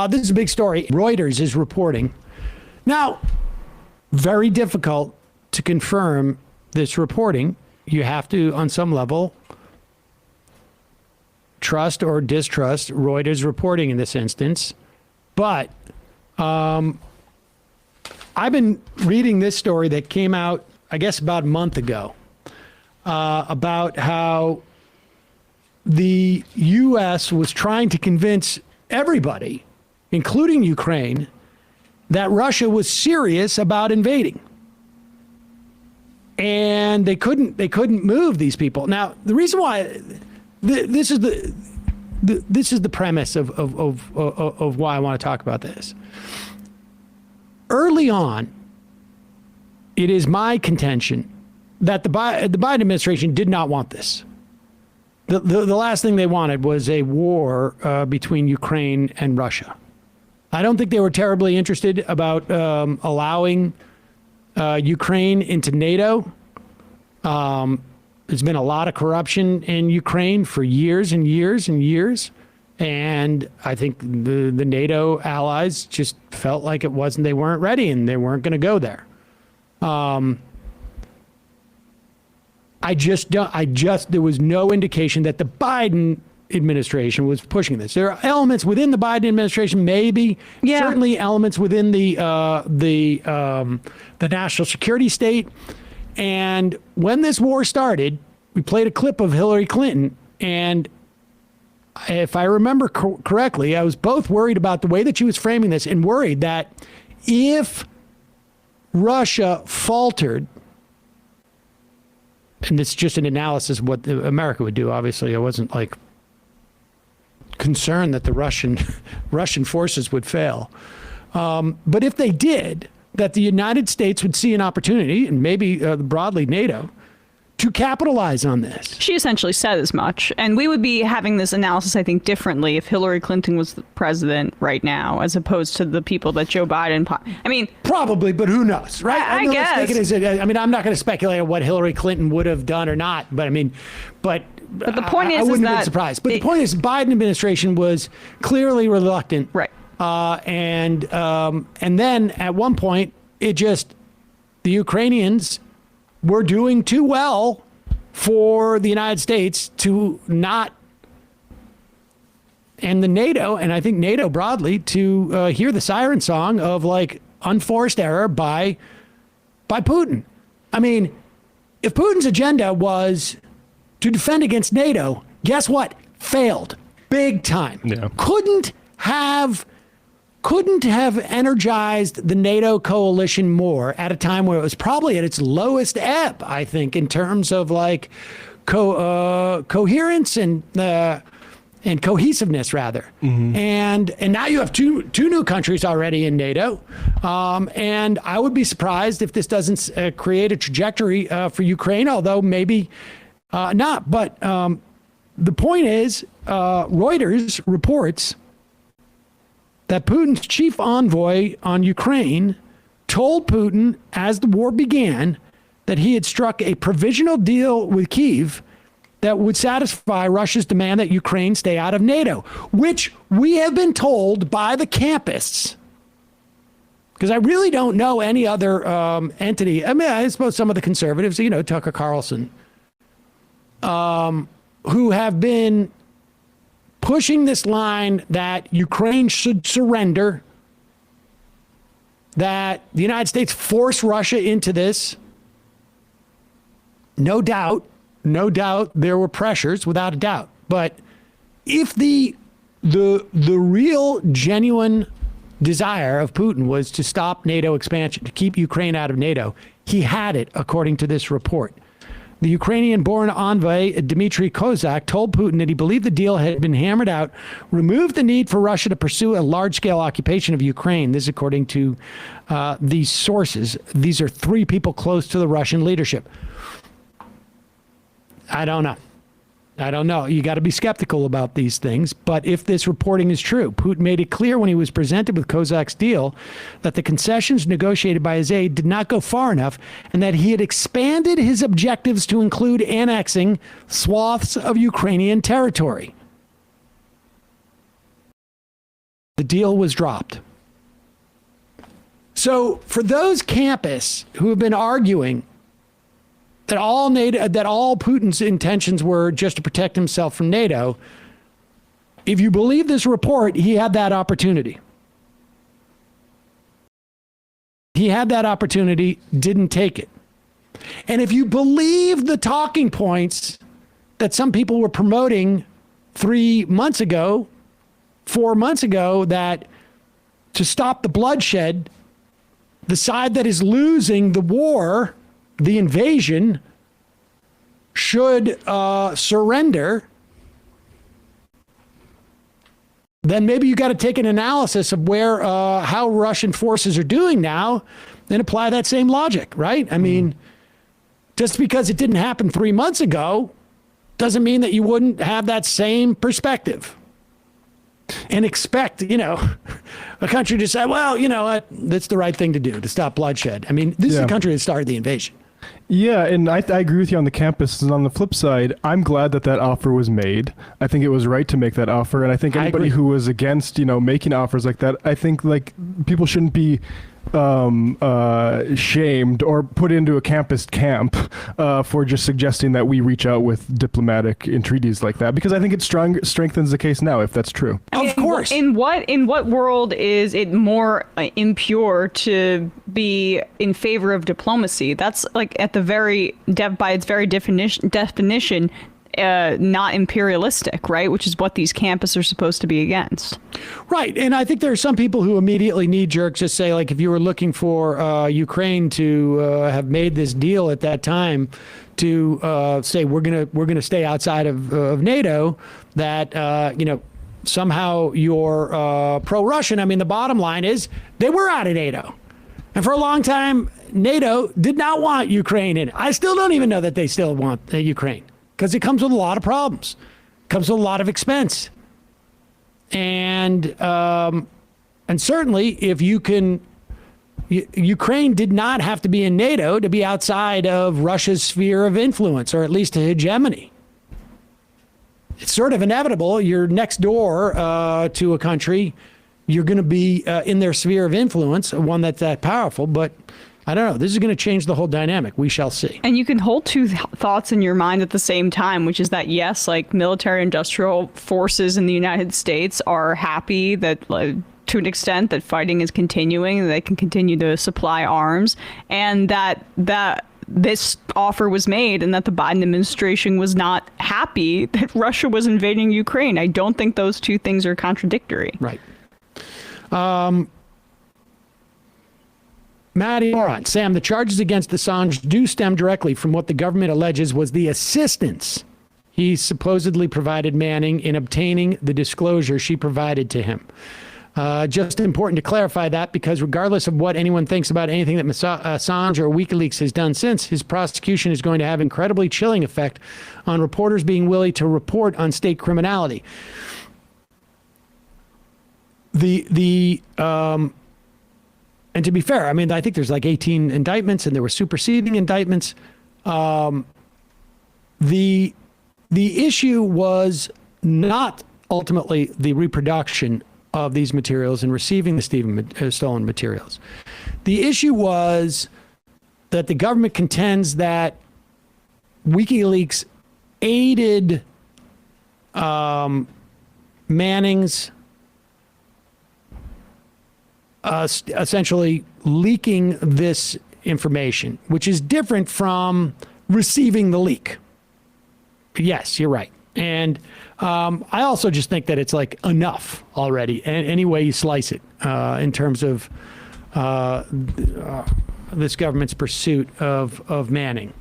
This is a big story. Reuters is reporting. Now, very difficult to confirm this reporting. You have to, on some level, trust or distrust Reuters reporting in this instance. But I've been reading this story that came out, I guess, about a month ago, about how the U.S. was trying to convince everybody, including Ukraine, that Russia was serious about invading. And they couldn't move these people. Now, the reason why this is the premise of why I want to talk about this. Early on, it is my contention that the Biden administration did not want this. The last thing they wanted was a war between Ukraine and Russia. I don't think they were terribly interested about allowing Ukraine into NATO. There's been a lot of corruption in Ukraine for years and years and years. And I think the NATO allies just felt like they weren't ready and they weren't going to go there. There was no indication that the Biden administration was pushing this. There are elements within the Biden administration, maybe, certainly elements within the national security state. And when this war started, we played a clip of Hillary Clinton, and if I remember correctly, I was both worried about the way that she was framing this and worried that if Russia faltered, and it's just an analysis of what America would do. Obviously, I wasn't like concerned that the Russian forces would fail. But if they did, that the United States would see an opportunity, and maybe broadly NATO, to capitalize on this. She essentially said as much. And we would be having this analysis, I think, differently if Hillary Clinton was the president right now, as opposed to the people that Joe Biden... I mean... Probably, but who knows, right? I guess. I'm not going to speculate on what Hillary Clinton would have done or not, but I mean... But the point I wouldn't have been surprised. But the point is, Biden administration was clearly reluctant. Right. And then at one point, the Ukrainians were doing too well for the United States to not, and the NATO, and I think NATO broadly, to hear the siren song of like unforced error by Putin. I mean, if Putin's agenda was to defend against NATO, guess what? Failed big time. Yeah. Couldn't have energized the NATO coalition more at a time where it was probably at its lowest ebb, I think, in terms of like coherence and cohesiveness, rather. Mm-hmm. And now you have two new countries already in NATO. And I would be surprised if this doesn't create a trajectory for Ukraine, although maybe not. But the point is, Reuters reports that Putin's chief envoy on Ukraine told Putin as the war began that he had struck a provisional deal with Kyiv that would satisfy Russia's demand that Ukraine stay out of NATO, which we have been told by the campists. Because I really don't know any other entity. I mean, I suppose some of the conservatives, Tucker Carlson, who have been pushing this line that Ukraine should surrender, that the United States forced Russia into this. No doubt there were pressures, without a doubt. But if the real genuine desire of Putin was to stop NATO expansion, to keep Ukraine out of NATO, he had it, according to this report. The Ukrainian-born envoy, Dmitry Kozak, told Putin that he believed the deal had been hammered out, removed the need for Russia to pursue a large-scale occupation of Ukraine. This, according to these sources. These are three people close to the Russian leadership. I don't know. You got to be skeptical about these things. But if this reporting is true, Putin made it clear when he was presented with Kozak's deal that the concessions negotiated by his aide did not go far enough, and that he had expanded his objectives to include annexing swaths of Ukrainian territory. the deal was dropped. So for those campists who have been arguing that all Putin's intentions were just to protect himself from NATO, if you believe this report, he had that opportunity. He had that opportunity, didn't take it. And if you believe the talking points that some people were promoting 3 months ago, 4 months ago, that to stop the bloodshed, the side that is losing the war, the invasion, should surrender, then maybe you got to take an analysis of where how Russian forces are doing now and apply that same logic, right? I mean, just because it didn't happen 3 months ago doesn't mean that you wouldn't have that same perspective and expect, a country to say, well, that's the right thing to do to stop bloodshed. I mean, this is the country that started the invasion. Yeah, and I agree with you on the campus. And on the flip side, I'm glad that offer was made. I think it was right to make that offer. And I think anybody who was against, making offers like that, I think people shouldn't be shamed or put into a campus camp for just suggesting that we reach out with diplomatic entreaties like that, because I think it strengthens the case now if that's true. Of course. In what world is it more impure to be in favor of diplomacy? That's at the very by its very definition not imperialistic, right? Which is what these campuses are supposed to be against. Right. And I think there are some people who immediately knee-jerk just say, if you were looking for Ukraine to have made this deal at that time to say we're gonna stay outside of NATO, that somehow you're pro-Russian. I mean, the bottom line is they were out of NATO. And for a long time, NATO did not want Ukraine in it. I still don't even know that they still want Ukraine, because it comes with a lot of problems. It comes with a lot of expense. And certainly if Ukraine did not have to be in NATO to be outside of Russia's sphere of influence, or at least a hegemony. It's sort of inevitable. You're next door to a country. You're going to be in their sphere of influence, one that's that powerful. But I don't know. This is going to change the whole dynamic. We shall see. And you can hold two thoughts in your mind at the same time, which is that, yes, military industrial forces in the United States are happy that, to an extent, that fighting is continuing, and they can continue to supply arms, and that this offer was made, and that the Biden administration was not happy that Russia was invading Ukraine. I don't think those two things are contradictory. Right. Maddie Moron, Sam, the charges against Assange do stem directly from what the government alleges was the assistance he supposedly provided Manning in obtaining the disclosure she provided to him. Just important to clarify that, because regardless of what anyone thinks about anything that Assange or WikiLeaks has done since, his prosecution is going to have incredibly chilling effect on reporters being willing to report on state criminality. And to be fair, I mean, I think there's 18 indictments, and there were superseding indictments. The issue was not ultimately the reproduction of these materials and receiving the stolen materials. The issue was that the government contends that WikiLeaks aided Manning's essentially leaking this information, which is different from receiving the leak. Yes, you're right. And I also just think that it's enough already, any way you slice it, in terms of this government's pursuit of Manning.